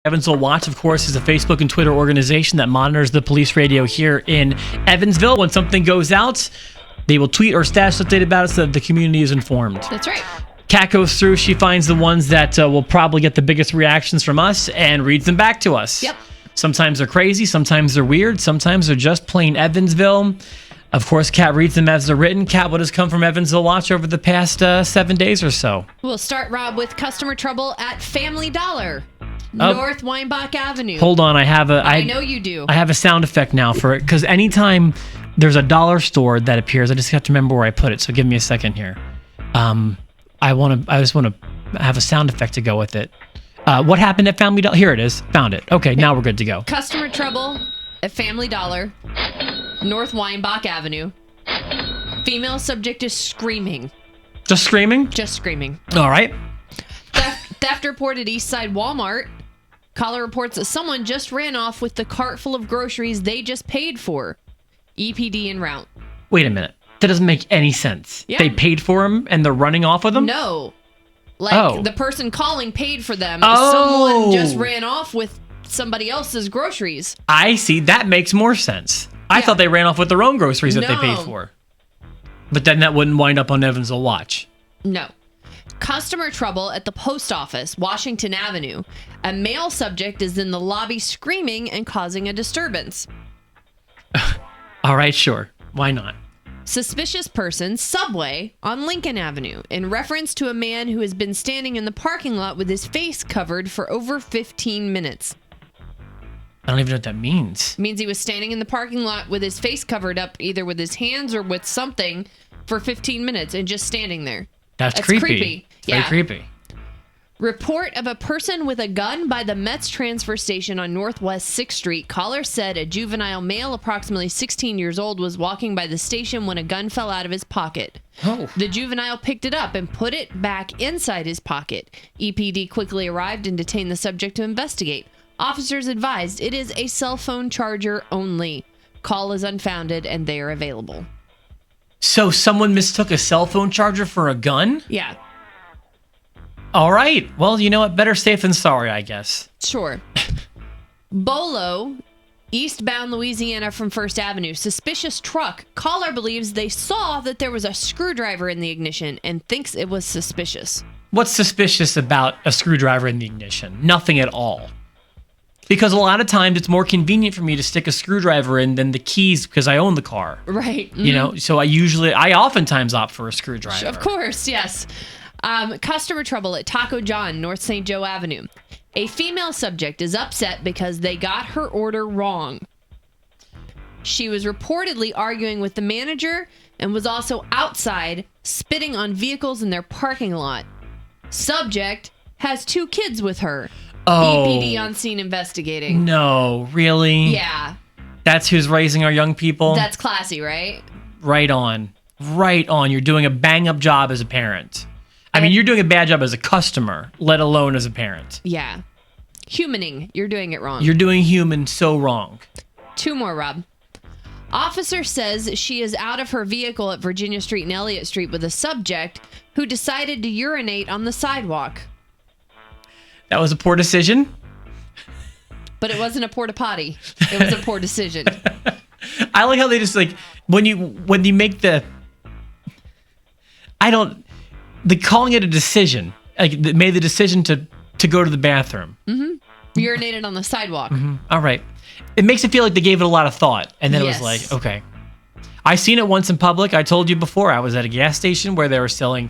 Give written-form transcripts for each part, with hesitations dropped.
Evansville Watch, of course, is a Facebook and Twitter organization that monitors the police radio here in Evansville. When something goes out, they will tweet or status update about it so that the community is informed. That's right. Kat goes through, she finds the ones that will probably get the biggest reactions from us and reads them back to us. Yep. Sometimes they're crazy, sometimes they're weird, sometimes they're just plain Evansville. Of course, Kat reads them as they're written. Kat, what has come from Evansville Watch over the past 7 days or so? We'll start, Rob, with customer trouble at Family Dollar, North Weinbach Avenue. Hold on, I know you do. I have a sound effect now for it, because anytime there's a dollar store that appears, I just have to remember where I put it, so give me a second here. I just want to have a sound effect to go with it. What happened at Family Dollar? Here it is. Found it. Okay, now we're good to go. Customer trouble at Family Dollar, North Weinbach Avenue. Female subject is screaming. Just screaming? Just screaming. All right. Theft report at Eastside Walmart. Caller reports that someone just ran off with the cart full of groceries they just paid for. EPD en route. Wait a minute. That doesn't make any sense. Yeah. They paid for them and they're running off with them? No. The person calling paid for them. Oh. Someone just ran off with somebody else's groceries. I see. That makes more sense. I thought they ran off with their own groceries that they paid for. But then that wouldn't wind up on Evansville Watch. No. Customer trouble at the post office, Washington Avenue. A male subject is in the lobby screaming and causing a disturbance. All right, sure. Why not? Suspicious person, Subway, on Lincoln Avenue, in reference to a man who has been standing in the parking lot with his face covered for over 15 minutes. I don't even know what that means. It means he was standing in the parking lot with his face covered up, either with his hands or with something, for 15 minutes and just standing there. That's creepy. Very creepy. Report of a person with a gun by the Mets transfer station on Northwest 6th Street. Caller said a juvenile male approximately 16 years old was walking by the station when a gun fell out of his pocket. Oh. The juvenile picked it up and put it back inside his pocket. EPD quickly arrived and detained the subject to investigate. Officers advised it is a cell phone charger only. Call is unfounded and they are available. So someone mistook a cell phone charger for a gun? Yeah. All right. Well, you know what? Better safe than sorry, I guess. Sure. Bolo, eastbound Louisiana from First Avenue. Suspicious truck. Caller believes they saw that there was a screwdriver in the ignition and thinks it was suspicious. What's suspicious about a screwdriver in the ignition? Nothing at all. Because a lot of times it's more convenient for me to stick a screwdriver in than the keys because I own the car. Right. Mm-hmm. You know, so I oftentimes opt for a screwdriver. Of course, yes. Customer trouble at Taco John, North St. Joe Avenue. A female subject is upset because they got her order wrong. She was reportedly arguing with the manager and was also outside spitting on vehicles in their parking lot. Subject has 2 kids with her. Oh. EPD on scene investigating. No, really? Yeah. That's who's raising our young people? That's classy, right? Right on. Right on. You're doing a bang-up job as a parent. I mean, you're doing a bad job as a customer, let alone as a parent. Yeah. Humaning. You're doing it wrong. You're doing human so wrong. 2 more, Rob. Officer says she is out of her vehicle at Virginia Street and Elliott Street with a subject who decided to urinate on the sidewalk. That was a poor decision. But it wasn't a porta potty. It was a poor decision. I like how they just when you make the calling it a decision, they made the decision to go to the bathroom. Mm-hmm. Urinated on the sidewalk. Mm-hmm. All right. It makes it feel like they gave it a lot of thought. And then it was like, okay. I seen it once in public. I told you before, I was at a gas station where they were selling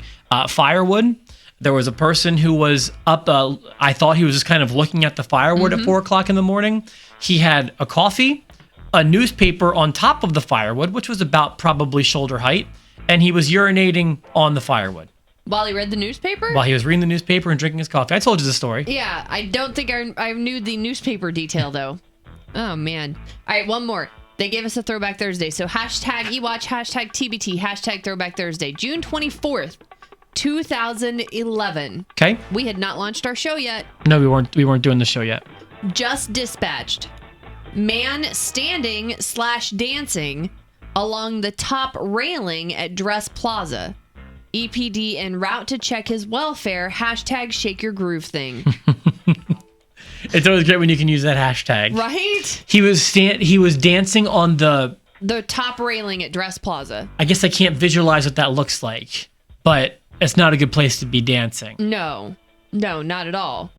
firewood. There was a person who was up, I thought he was just kind of looking at the firewood at 4 o'clock in the morning. He had a coffee, a newspaper on top of the firewood, which was about probably shoulder height, and he was urinating on the firewood. While he read the newspaper? While he was reading the newspaper and drinking his coffee. I told you the story. Yeah, I don't think I knew the newspaper detail, though. Oh, man. All right, one more. They gave us a Throwback Thursday. So hashtag eWatch, hashtag TBT, hashtag Throwback Thursday. June 24th. 2011. Okay. We had not launched our show yet. No, we weren't doing the show yet. Just dispatched. Man standing/dancing along the top railing at Dress Plaza. EPD en route to check his welfare. Hashtag shake your groove thing. It's always great when you can use that hashtag. Right? He was dancing on the top railing at Dress Plaza. I guess I can't visualize what that looks like, but it's not a good place to be dancing. No, not at all.